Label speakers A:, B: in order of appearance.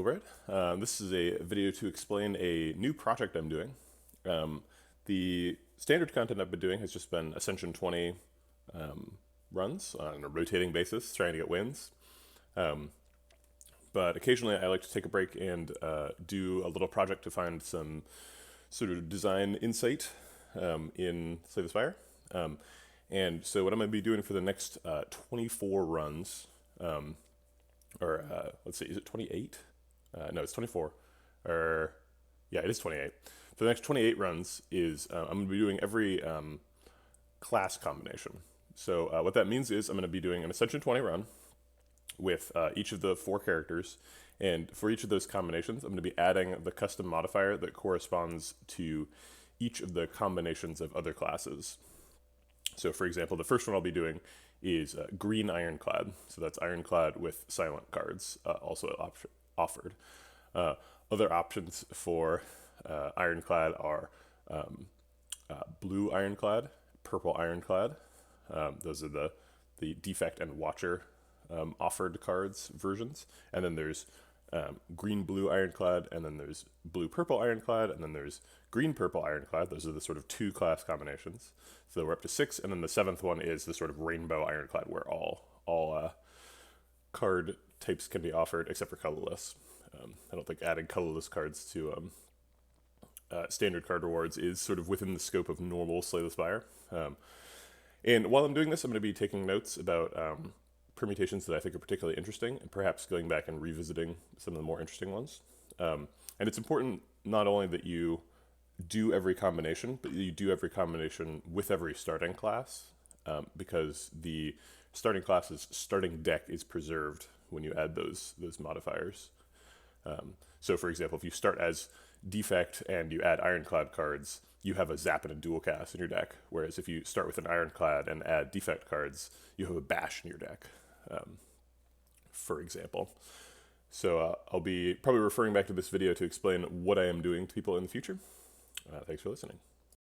A: Right. This is a video to explain a new project I'm doing. The standard content I've been doing has just been Ascension 20 runs on a rotating basis, trying to get wins. But occasionally I like to take a break and do a little project to find some sort of design insight in, say, the Spire. And so what I'm going to be doing for the next 24 runs, let's see, is it 28? No, it's 24. Or, yeah, it is 28. For the next 28 runs is I'm going to be doing every class combination. So what that means is I'm going to be doing an Ascension 20 run with each of the 4 characters. And for each of those combinations, I'm going to be adding the custom modifier that corresponds to each of the combinations of other classes. So for example, the first one I'll be doing is green ironclad. So that's ironclad with silent cards also offered. Other options for ironclad are blue ironclad, purple ironclad. Those are the defect and watcher offered cards versions. And then there's green blue ironclad, and then there's blue purple ironclad, and then there's green purple ironclad. Those are the sort of 2 class combinations. So we're up to 6, and then the 7th one is the sort of rainbow ironclad, where all card types can be offered except for colorless. I don't think adding colorless cards to standard card rewards is sort of within the scope of normal Slay the Spire. And while I'm doing this, I'm going to be taking notes about permutations that I think are particularly interesting, and perhaps going back and revisiting some of the more interesting ones. And it's important not only that you do every combination, but you do every combination with every starting class, because the starting class's starting deck is preserved when you add those modifiers. So for example, if you start as defect and you add ironclad cards, you have a zap and a dual cast in your deck. Whereas if you start with an ironclad and add defect cards, you have a bash in your deck, for example. So I'll be probably referring back to this video to explain what I am doing to people in the future. Thanks for listening.